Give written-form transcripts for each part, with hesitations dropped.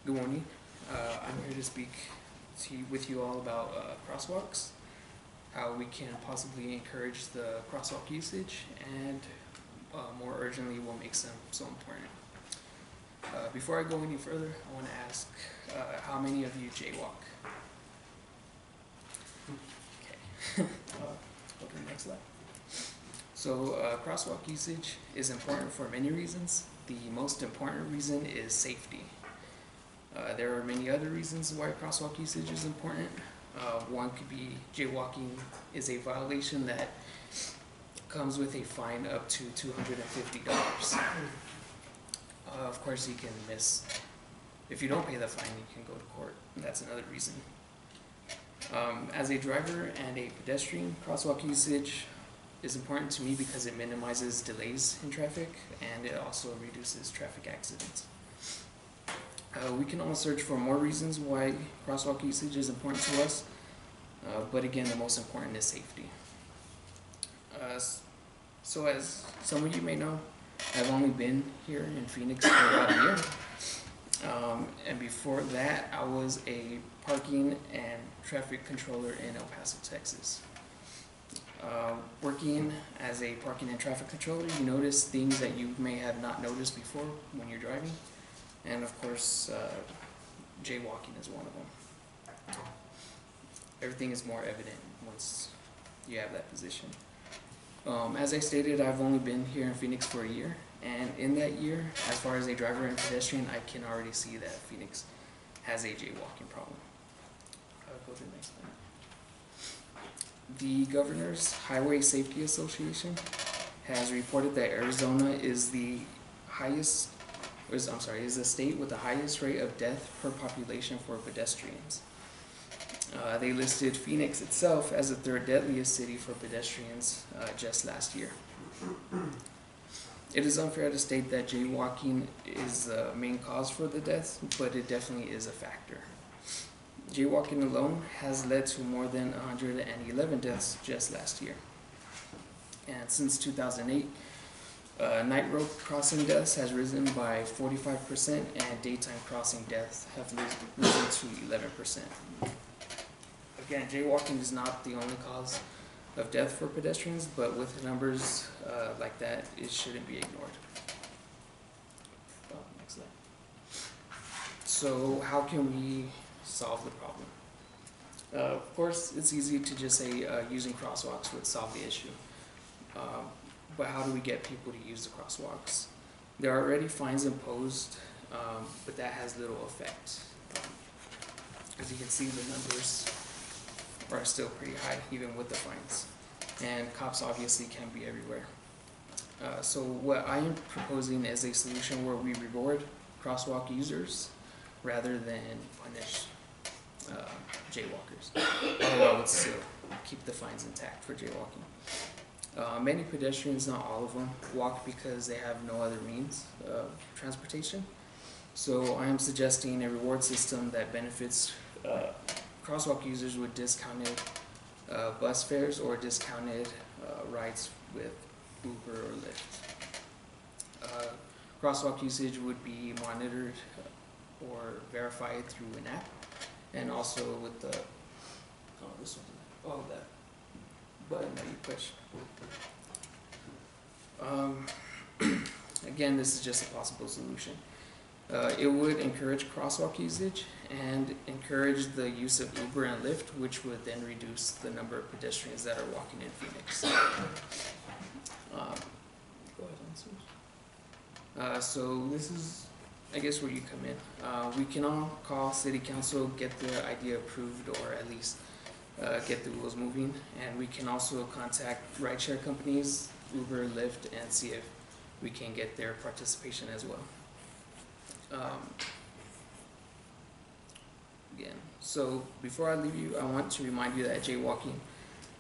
Good morning. I'm here to speak with you all about crosswalks, how we can possibly encourage the crosswalk usage, and more urgently, what makes them so important. Before I go any further, I want to ask how many of you jaywalk? Okay. Go to the next slide. So crosswalk usage is important for many reasons. The most important reason is safety. There are many other reasons why crosswalk usage is important. One could be jaywalking is a violation that comes with a fine up to $250. Of course, you can miss. If you don't pay the fine, you can go to court. That's another reason. As a driver and a pedestrian, crosswalk usage is important to me because it minimizes delays in traffic and it also reduces traffic accidents. We can all search for more reasons why crosswalk usage is important to us, but again, the most important is safety. So as some of you may know, I've only been here in Phoenix for about a year. And before that, I was a parking and traffic controller in El Paso, Texas. Working as a parking and traffic controller, you notice things that you may have not noticed before when you're driving. And of course, jaywalking is one of them. Everything is more evident once you have that position. As I stated, I've only been here in Phoenix for a year. And in that year, as far as a driver and pedestrian, I can already see that Phoenix has a jaywalking problem. Go to the next slide. The Governor's Highway Safety Association has reported that Arizona is the state with the highest rate of death per population for pedestrians. They listed Phoenix itself as the third deadliest city for pedestrians just last year. It is unfair to state that jaywalking is the main cause for the deaths, but it definitely is a factor. Jaywalking alone has led to more than 111 deaths just last year. And since 2008, night road crossing deaths has risen by 45% and daytime crossing deaths have risen to 11%. Again, jaywalking is not the only cause of death for pedestrians, but with numbers like that, it shouldn't be ignored. Next slide. So how can we solve the problem? Of course, it's easy to just say using crosswalks would solve the issue. But how do we get people to use the crosswalks? There are already fines imposed, but that has little effect. As you can see, the numbers are still pretty high, even with the fines. And cops obviously can be everywhere. So what I am proposing is a solution where we reward crosswalk users rather than punish jaywalkers. Although I would still keep the fines intact for jaywalking. Many pedestrians, not all of them, walk because they have no other means of transportation. So I am suggesting a reward system that benefits crosswalk users with discounted bus fares or discounted rides with Uber or Lyft. Crosswalk usage would be monitored or verified through an app, and also with the that button that you push. Again, this is just a possible solution. It would encourage crosswalk usage and encourage the use of Uber and Lyft, which would then reduce the number of pedestrians that are walking in Phoenix. Go ahead, so this is, I guess, where you come in. We can all call City Council, get the idea approved, or at least get the wheels moving, and we can also contact rideshare companies, Uber, Lyft, and see if we can get their participation as well. Again, so before I leave you, I want to remind you that jaywalking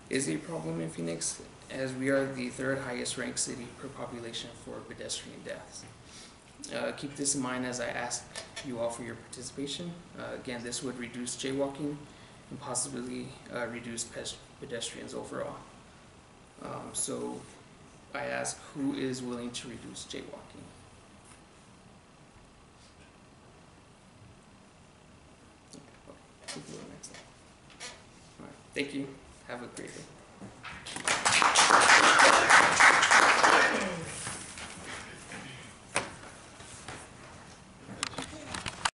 is a problem in Phoenix, as we are the third highest ranked city per population for pedestrian deaths. Keep this in mind as I ask you all for your participation. Again, this would reduce jaywalking and possibly reduce pedestrians overall. So I ask, who is willing to reduce jaywalking? we can go to the next slide. All right, thank you. Have a great day.